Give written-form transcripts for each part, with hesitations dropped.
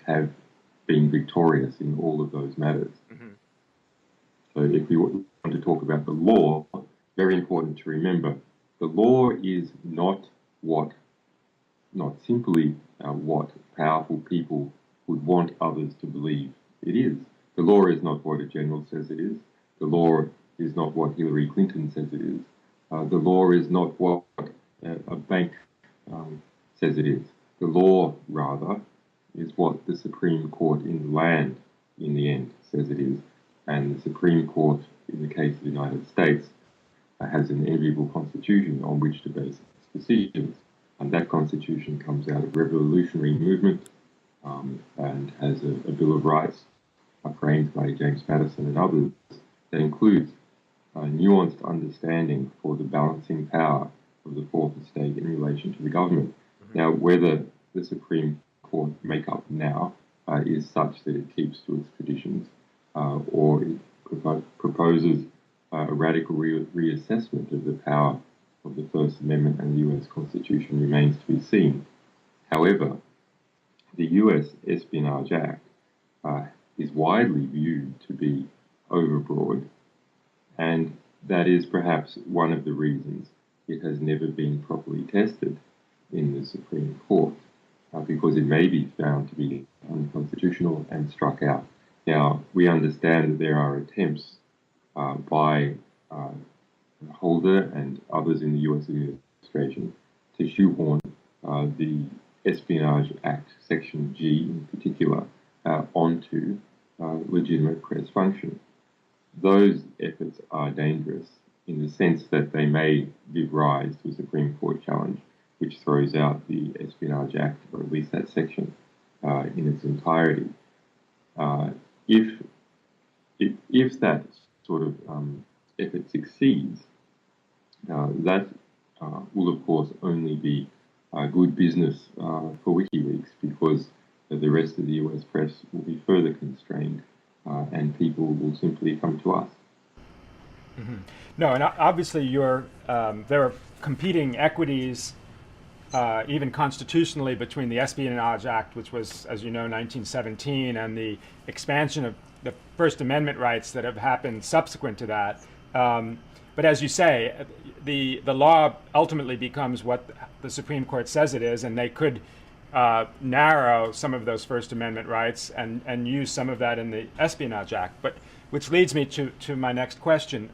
have been victorious in all of those matters. So if we want to talk about the law, very important to remember, the law is not simply what powerful people would want others to believe it is. The law is not what a general says it is. The law is not what Hillary Clinton says it is. The law is not what a bank says it is. The law, rather, is what the Supreme Court in the land, in the end, says it is. And the Supreme Court, in the case of the United States, has an enviable constitution on which to base its decisions. And that constitution comes out of revolutionary movement and has a Bill of Rights framed by James Madison and others that includes a nuanced understanding for the balancing power of the fourth estate in relation to the government. Now, whether the Supreme Court makeup now is such that it keeps to its traditions or it proposes a radical reassessment of the power of the First Amendment and the US Constitution remains to be seen. However, the US Espionage Act is widely viewed to be overbroad, and that is perhaps one of the reasons it has never been properly tested in the Supreme Court, because it may be found to be unconstitutional and struck out. Now, we understand that there are attempts by Holder and others in the US administration to shoehorn the Espionage Act, Section G in particular, onto legitimate press function. Those efforts are dangerous in the sense that they may give rise to a Supreme Court challenge which throws out the Espionage Act, or at least that section, in its entirety. If that sort of effort succeeds, that will of course only be good business for WikiLeaks, because the rest of the US press will be further constrained and people will simply come to us. No, and obviously there are competing equities, even constitutionally, between the Espionage Act, which was, as you know, 1917, and the expansion of the First Amendment rights that have happened subsequent to that. But as you say, the law ultimately becomes what the Supreme Court says it is, and they could narrow some of those First Amendment rights and use some of that in the Espionage Act. But which leads me to my next question.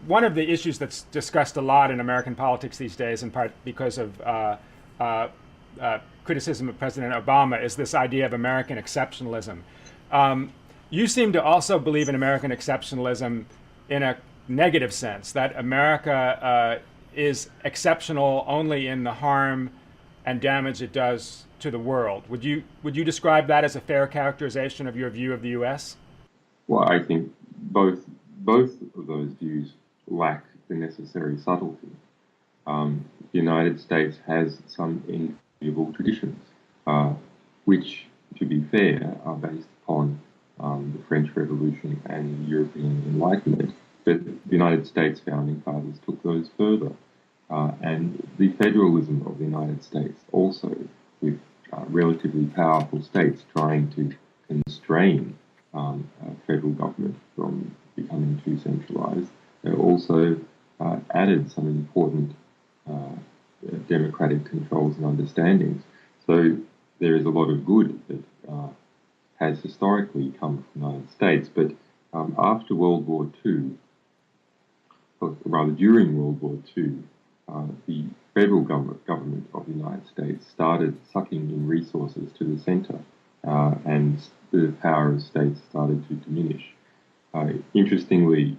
One of the issues that's discussed a lot in American politics these days, in part because of criticism of President Obama, is this idea of American exceptionalism. You seem to also believe in American exceptionalism in a negative sense, that America is exceptional only in the harm and damage it does to the world. Would you describe that as a fair characterization of your view of the U.S.? Well, I think both of those views lack the necessary subtlety. The United States has some enviable traditions, which, to be fair, are based upon the French Revolution and European Enlightenment. But the United States founding fathers took those further. And the federalism of the United States also, with relatively powerful states trying to constrain federal government from becoming too centralized, also added some important democratic controls and understandings. So there is a lot of good that has historically come from the United States. But after World War II, or rather during World War II, the federal government of the United States started sucking in resources to the center, and the power of states started to diminish. Interestingly,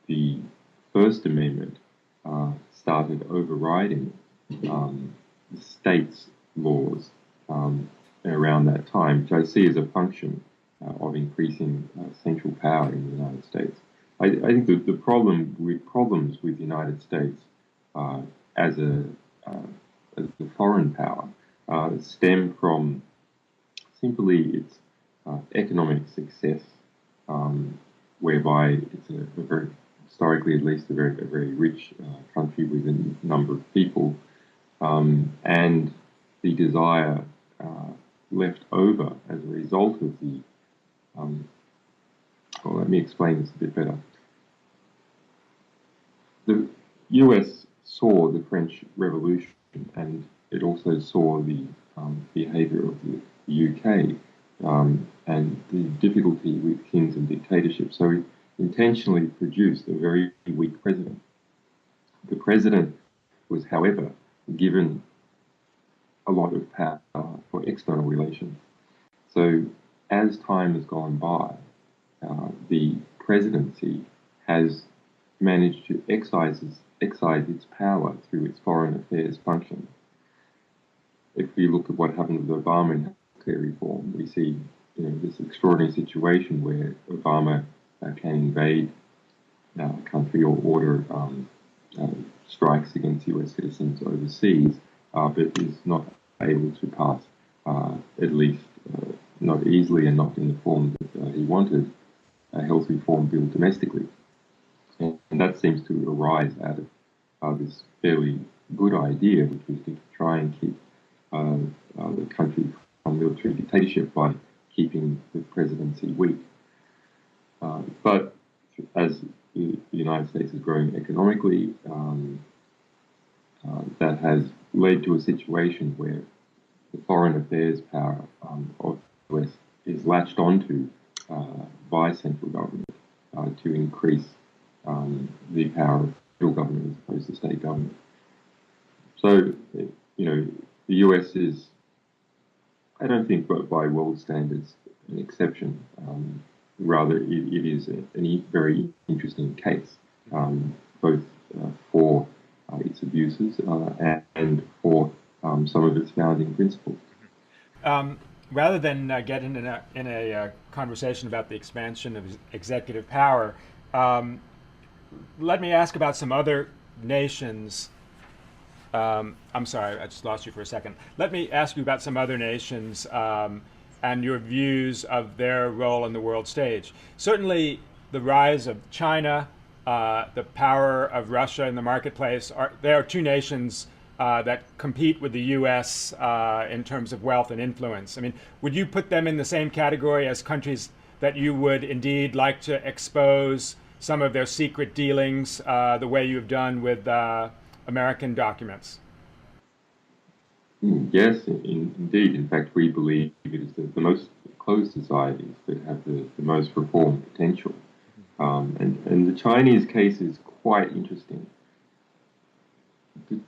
the First Amendment started overriding the states' laws around that time, which I see as a function of increasing central power in the United States. I think the problems with the United States as a foreign power stem from simply its economic success, whereby it's a very, historically at least, a very rich country with a number of people, and the desire left over as a result of the, well, let me explain this a bit better. The US saw the French Revolution, and it also saw the behaviour of the UK and the difficulty with kings and dictatorships. So it intentionally produced a very weak president. The president was, however, given a lot of power for external relations. So as time has gone by, the presidency has managed to exercise its power through its foreign affairs function. If we look at what happened with Obama in healthcare reform, we see this extraordinary situation where Obama can invade a country or order strikes against US citizens overseas, but is not able to pass, at least not easily and not in the form that he wanted, a health reform bill domestically. And that seems to arise out of this fairly good idea, which was to try and keep the country from military dictatorship by keeping the presidency weak. But as the United States is growing economically, that has led to a situation where the foreign affairs power of the US is latched onto by central government to increase the power of federal government as opposed to state government. So, the US is, I don't think by world standards, an exception. Rather, it is a very interesting case, both for its abuses and for some of its founding principles. Rather than get in a conversation about the expansion of executive power, let me ask about some other nations. I'm sorry, I just lost you for a second. Let me ask you about some other nations and your views of their role in the world stage. Certainly, the rise of China, the power of Russia in the marketplace, there are two nations that compete with the U.S. In terms of wealth and influence. I mean, would you put them in the same category as countries that you would indeed like to expose some of their secret dealings the way you've done with American documents? Yes, indeed. In fact, we believe it is the most closed societies that have the most reform potential. And the Chinese case is quite interesting. The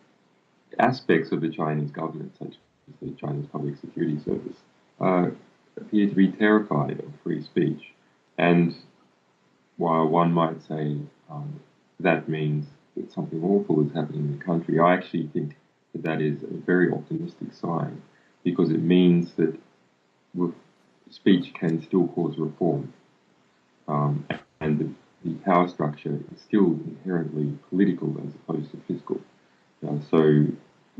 aspects of the Chinese government, such as the Chinese Public Security Service, appear to be terrified of free speech. And while one might say that means that something awful is happening in the country, I actually think that is a very optimistic sign, because it means that speech can still cause reform, and the power structure is still inherently political as opposed to fiscal. So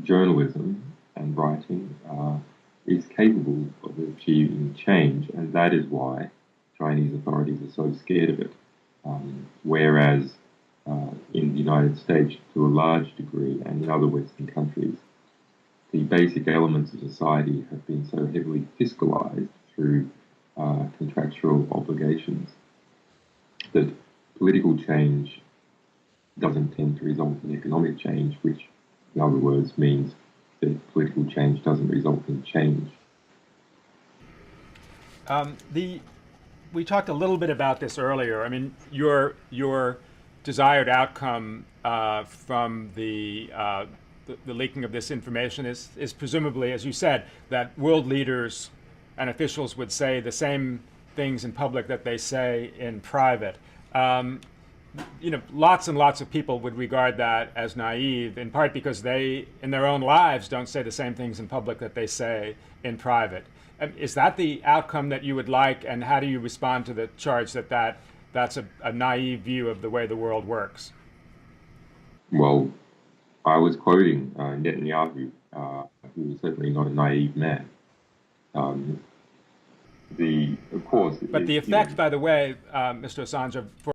journalism and writing is capable of achieving change, and that is why Chinese authorities are so scared of it. Whereas in the United States, to a large degree, and in other Western countries, the basic elements of society have been so heavily fiscalized through contractual obligations that political change doesn't tend to result in economic change, which, in other words, means that political change doesn't result in change. We talked a little bit about this earlier. I mean, your desired outcome from the leaking of this information is presumably, as you said, that world leaders and officials would say the same things in public that they say in private. Lots and lots of people would regard that as naive, in part because they, in their own lives, don't say the same things in public that they say in private. Is that the outcome that you would like, and how do you respond to the charge that's a naive view of the way the world works? Well, I was quoting Netanyahu, who is certainly not a naive man. Of course, but the effect, by the way, Mr. Assange,